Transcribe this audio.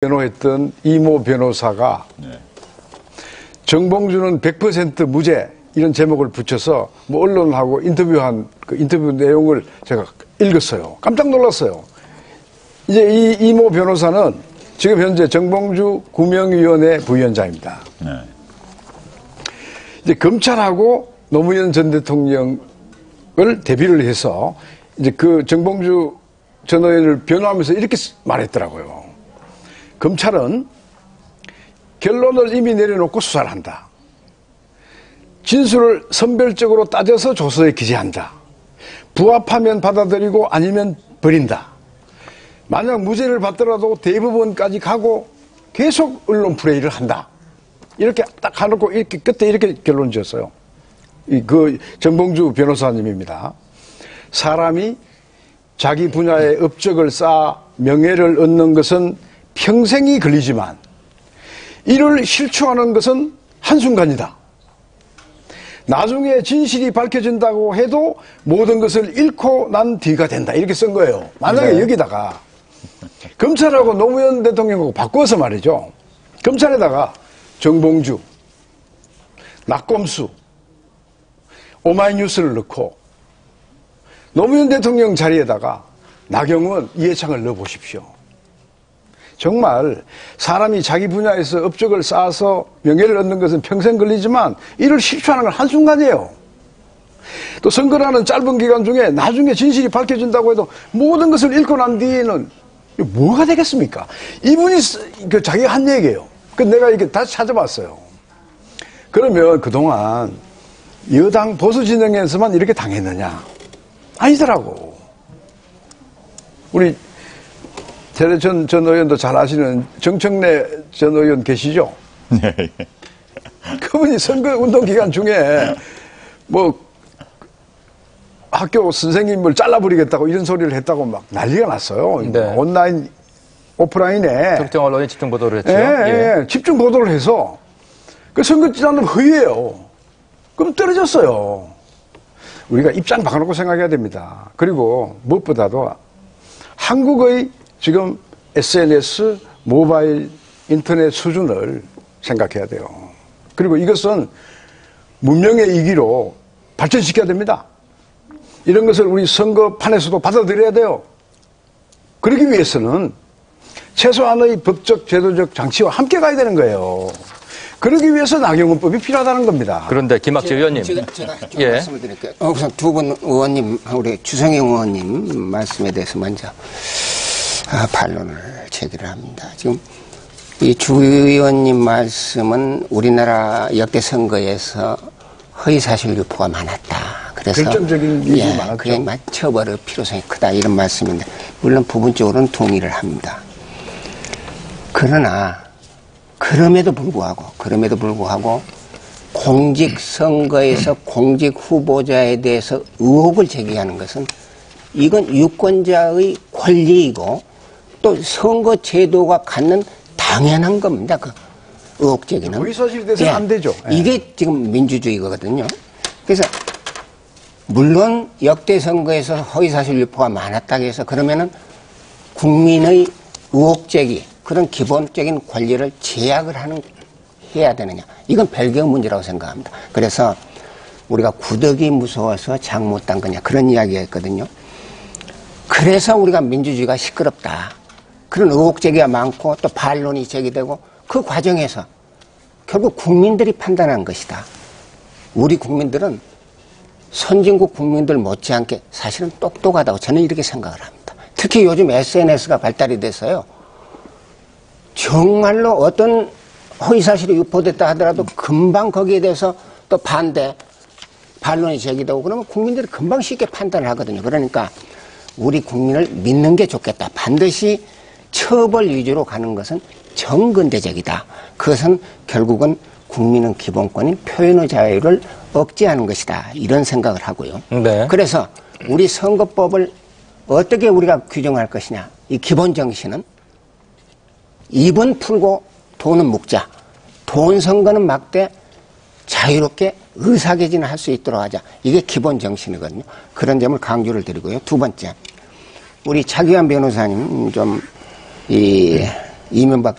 변호했던 이모 변호사가 정봉주는 100% 무죄 이런 제목을 붙여서 뭐 언론하고 인터뷰한 그 인터뷰 내용을 제가 읽었어요. 깜짝 놀랐어요. 이제 이 이모 변호사는 지금 현재 정봉주 구명위원회 부위원장입니다. 이제 검찰하고 노무현 전 대통령을 대비를 해서 이제 그 정봉주 전 의원을 변호하면서 이렇게 말했더라고요. 검찰은 결론을 이미 내려놓고 수사를 한다. 진술을 선별적으로 따져서 조서에 기재한다. 부합하면 받아들이고 아니면 버린다. 만약 무죄를 받더라도 대법원까지 가고 계속 언론 플레이를 한다. 이렇게 딱 해놓고 이렇게 끝에 이렇게 결론 지었어요. 그 정봉주 변호사님입니다. 사람이 자기 분야의 업적을 쌓아 명예를 얻는 것은 평생이 걸리지만 이를 실추하는 것은 한순간이다. 나중에 진실이 밝혀진다고 해도 모든 것을 잃고 난 뒤가 된다. 이렇게 쓴 거예요. 만약에 여기다가 검찰하고 노무현 대통령하고 바꿔서 말이죠. 검찰에다가 정봉주, 낙검수, 오마이뉴스를 넣고 노무현 대통령 자리에다가 나경원, 이해창을 넣어보십시오. 정말 사람이 자기 분야에서 업적을 쌓아서 명예를 얻는 것은 평생 걸리지만 이를 실추하는 건 한순간이에요. 또 선거라는 짧은 기간 중에 나중에 진실이 밝혀진다고 해도 모든 것을 잃고 난 뒤에는 뭐가 되겠습니까? 이분이 자기가 한 얘기예요. 그래서 내가 이렇게 다시 찾아봤어요. 그러면 그동안 여당 보수 진영에서만 이렇게 당했느냐? 아니더라고. 우리 세대 전 의원도 잘 아시는 정청래 전 의원 계시죠? 네. 그분이 선거운동 기간 중에 뭐 학교 선생님을 잘라버리겠다고 이런 소리를 했다고 막 난리가 났어요. 네. 온라인, 오프라인에. 특정 언론이 집중 보도를 했죠. 예. 집중 보도를 해서 그 선거 지난번 허위예요. 그럼 떨어졌어요. 우리가 입장 바꿔놓고 생각해야 됩니다. 그리고 무엇보다도 한국의 지금 SNS, 모바일, 인터넷 수준을 생각해야 돼요. 그리고 이것은 문명의 이기로 발전시켜야 됩니다. 이런 것을 우리 선거판에서도 받아들여야 돼요. 그러기 위해서는 최소한의 법적, 제도적 장치와 함께 가야 되는 거예요. 그러기 위해서 나경원법이 필요하다는 겁니다. 그런데 김학재 의원님. 제가 좀 말씀을 드릴게요. 우선 두 분 의원님, 우리 주성영 의원님 말씀에 대해서 먼저 반론을 제기를 합니다. 지금 이 주 의원님 말씀은 우리나라 역대 선거에서 허위사실 유포가 많았다. 그래서 결정적인 일이 많았죠. 그게 처벌의 필요성이 크다 이런 말씀인데 물론 부분적으로는 동의를 합니다. 그러나 그럼에도 불구하고 공직선거에서 공직 후보자에 대해서 의혹을 제기하는 것은 이건 유권자의 권리이고 또 선거 제도가 갖는 당연한 겁니다. 그 의혹 제기는. 허위사실에 대해서는 안 되죠. 이게 지금 민주주의거든요. 그래서 물론 역대 선거에서 허위사실 유포가 많았다고 해서 그러면은 국민의 의혹 제기 그런 기본적인 권리를 제약을 해야 되느냐. 이건 별개의 문제라고 생각합니다. 그래서 우리가 구덕이 무서워서 장 못 단 거냐 그런 이야기가 있거든요. 그래서 우리가 민주주의가 시끄럽다. 그런 의혹 제기가 많고 또 반론이 제기되고 그 과정에서 결국 국민들이 판단한 것이다. 우리 국민들은 선진국 국민들 못지않게 사실은 똑똑하다고 저는 이렇게 생각을 합니다. 특히 요즘 SNS가 발달이 돼서요. 정말로 어떤 허위사실이 유포됐다 하더라도 금방 거기에 대해서 또 반론이 제기되고 그러면 국민들이 금방 쉽게 판단을 하거든요. 그러니까 우리 국민을 믿는 게 좋겠다. 반드시 처벌 위주로 가는 것은 정근대적이다. 그것은 결국은 국민의 기본권인 표현의 자유를 억제하는 것이다. 이런 생각을 하고요. 네. 그래서 우리 선거법을 어떻게 우리가 규정할 것이냐. 이 기본 정신은 입은 풀고 돈은 묵자. 돈 선거는 막되 자유롭게 의사개진을 할 수 있도록 하자. 이게 기본 정신이거든요. 그런 점을 강조를 드리고요. 두 번째, 우리 차기환 변호사님 좀 이명박